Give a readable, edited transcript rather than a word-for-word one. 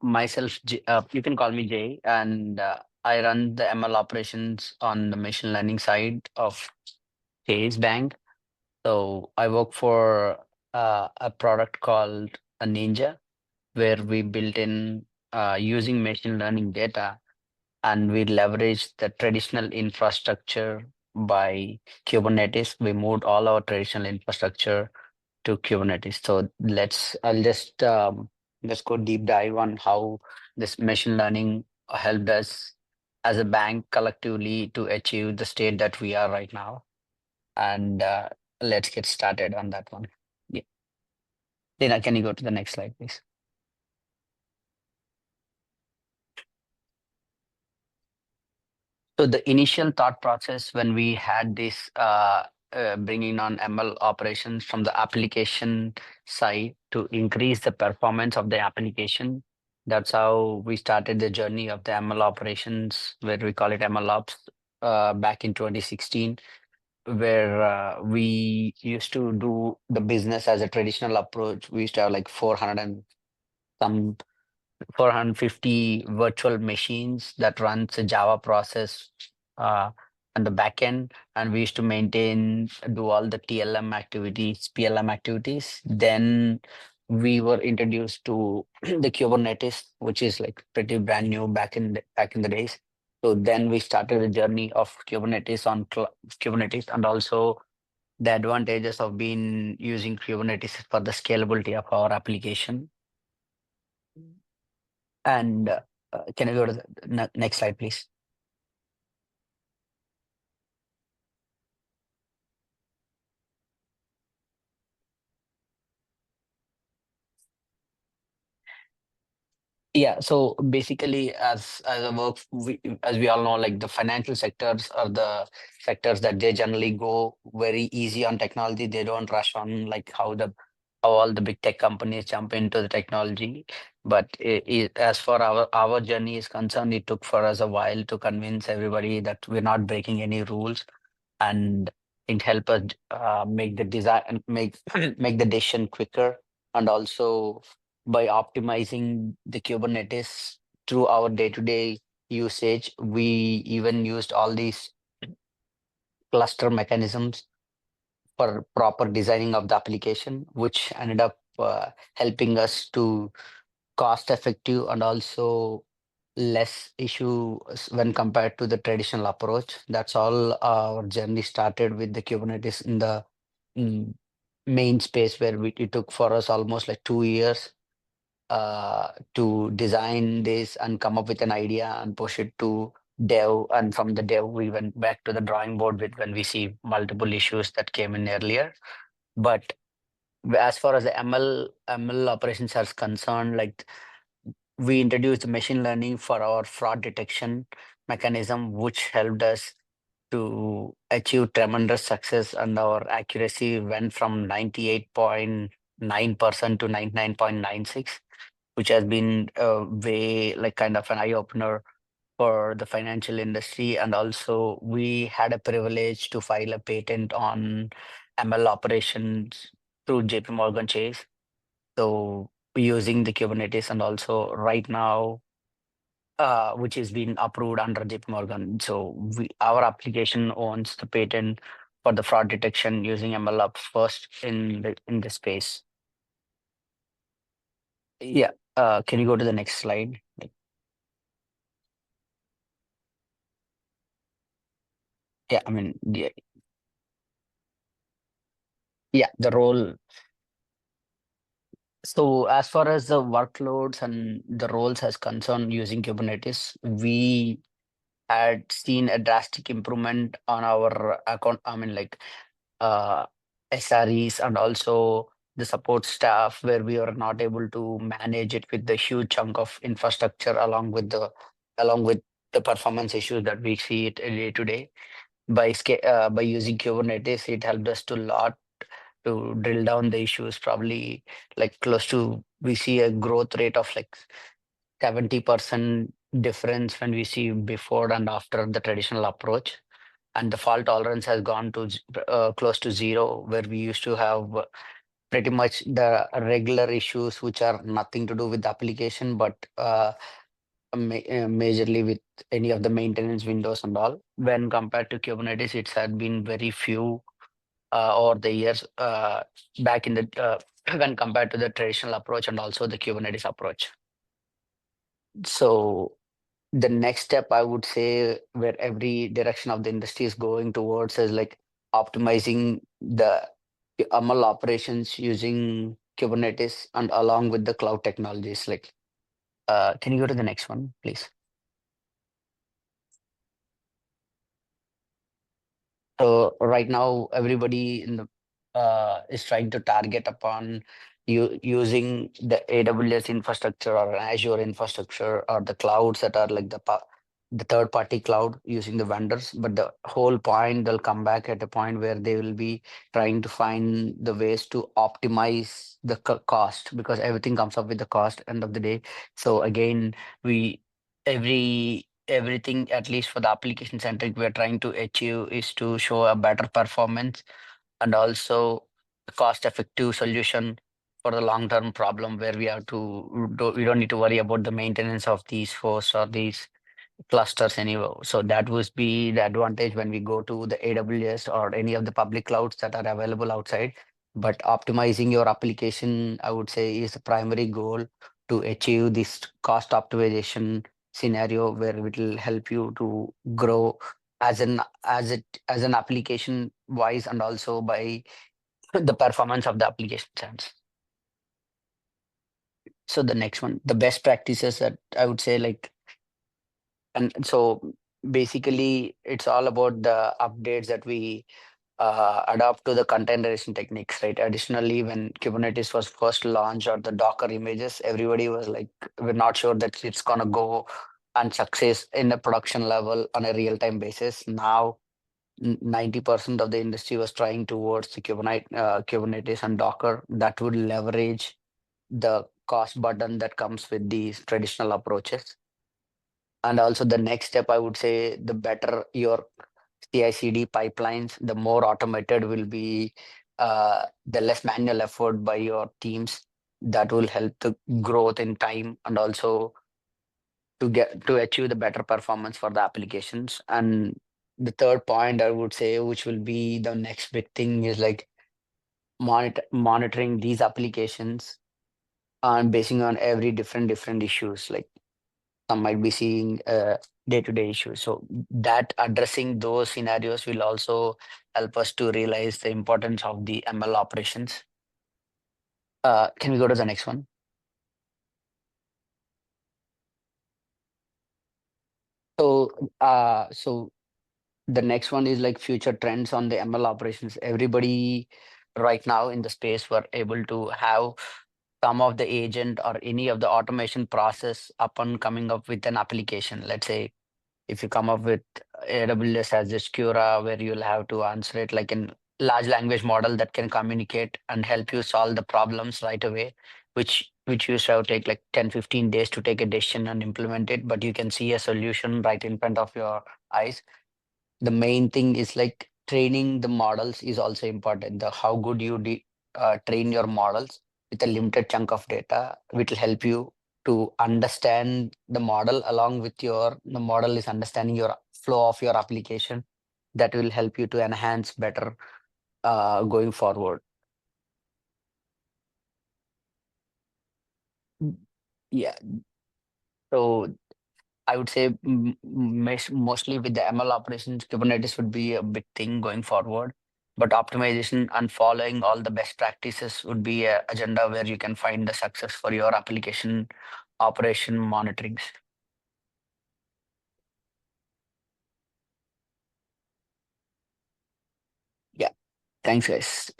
Myself, you can call me Jay, and I run the ML operations on the machine learning side of Chase Bank. So I work for a product called a Ninja, where we built in using machine learning data, and we leverage the traditional infrastructure by Kubernetes. We moved all our traditional infrastructure to Kubernetes. So I'll just let's go deep dive on how this machine learning helped us as a bank collectively to achieve the state that we are right now. And let's get started on that one. Yeah. Dina, can you go to the next slide, please? So the initial thought process when we had this bringing on ML operations from the application side to increase the performance of the application, that's how we started the journey of the ML operations, where we call it ML ops, back in 2016, where we used to do the business as a traditional approach. We used to have like 400 and some 450 virtual machines that runs a Java process uh, on the back end, and we used to do all the TLM activities, PLM activities. Then we were introduced to the Kubernetes, which is like pretty brand new back in the days. So then we started the journey of Kubernetes Kubernetes, and also the advantages of being using Kubernetes for the scalability of our application. And can you go to the next slide, please? Yeah, so basically, as a work, as we all know, like the financial sectors are the sectors that they generally go very easy on technology. They don't rush on like how all the big tech companies jump into the technology. But as for our journey is concerned, it took for us a while to convince everybody that we're not breaking any rules, and it help us make the design and make the decision quicker, and also by optimizing the Kubernetes through our day-to-day usage. We even used all these cluster mechanisms for proper designing of the application, which ended up helping us to cost effective and also less when compared to the traditional approach. That's all our journey started with the Kubernetes in the mm, main space, where it took for us almost like 2 years to design this and come up with an idea and push it to dev. And from the dev, we went back to the drawing board with when we see multiple issues that came in earlier. But as far as the ML operations are concerned, like we introduced machine learning for our fraud detection mechanism, which helped us to achieve tremendous success, and our accuracy went from 98.9% to 99.96, which has been way like kind of an eye opener for the financial industry. And also, we had a privilege to file a patent on ML operations through JP Morgan Chase. So using the Kubernetes, and also right now, which is being approved under JP Morgan. So our application owns the patent for the fraud detection using ML ops first in the space. Yeah. Can you go to the next slide? Yeah, I mean, yeah, the role. So as far as the workloads and the roles as concerned using Kubernetes, we had seen a drastic improvement on our account. I mean, like uh, SREs and also the support staff, where we are not able to manage it with the huge chunk of infrastructure along with the performance issues that we see it day to day. By using Kubernetes, it helped us to lot to drill down the issues. Probably like close to, we see a growth rate of like 70% difference when we see before and after the traditional approach. And the fault tolerance has gone to close to zero, where we used to have pretty much the regular issues which are nothing to do with the application, but majorly with any of the maintenance windows and all. When compared to Kubernetes, it's had been very few over the years back in the when compared to the traditional approach and also the Kubernetes approach. So the next step I would say where every direction of the industry is going towards is like optimizing the ML operations using Kubernetes and along with the cloud technologies. Like, can you go to the next one, please? So right now, everybody in the is trying to target upon you using the AWS infrastructure or Azure infrastructure or the clouds that are like the third party cloud using the vendors. But the whole point, they'll come back at a point where they will be trying to find the ways to optimize the cost because everything comes up with the cost end of the day. So again, we everything, at least for the application centric, we're trying to achieve is to show a better performance and also a cost effective solution for the long term problem where we don't need to worry about the maintenance of these hosts or these clusters anyway. So that would be the advantage when we go to the AWS or any of the public clouds that are available outside. But optimizing your application, I would say, is the primary goal to achieve this cost optimization scenario where it will help you to grow as an application wise and also by the performance of the application sense. So the next one, the best practices that I would say like and so basically, it's all about the updates that we adopt to the containerization techniques, right? Additionally, when Kubernetes was first launched or the Docker images, everybody was like, we're not sure that it's gonna go and success in a production level on a real-time basis. Now, 90% of the industry was trying towards the Kubernetes and Docker that would leverage the cost burden that comes with these traditional approaches. And also the next step, I would say, the better your CI/CD pipelines, the more automated will be, the less manual effort by your teams. That will help the growth in time and also to achieve the better performance for the applications. And the third point I would say, which will be the next big thing, is like monitoring these applications and basing on every different issues. Like some might be seeing day-to-day issues. So that addressing those scenarios will also help us to realize the importance of the ML operations. Can we go to the next one? So the next one is like future trends on the ML operations. Everybody right now in the space were able to have some of the agent or any of the automation process upon coming up with an application. Let's say if you come up with AWS as this Cura, where you'll have to answer it like in large language model that can communicate and help you solve the problems right away, which used to have take like 10-15 days to take a decision and implement it, but you can see a solution right in front of your eyes. The main thing is like training the models is also important. The how good you train your models with a limited chunk of data, which will help you to understand the model along with the model is understanding your flow of your application. That will help you to enhance better going forward. Mm. Yeah. So I would say mostly with the ML operations, Kubernetes would be a big thing going forward. But optimization and following all the best practices would be a agenda where you can find the success for your application operation monitorings. Yeah. Thanks, guys.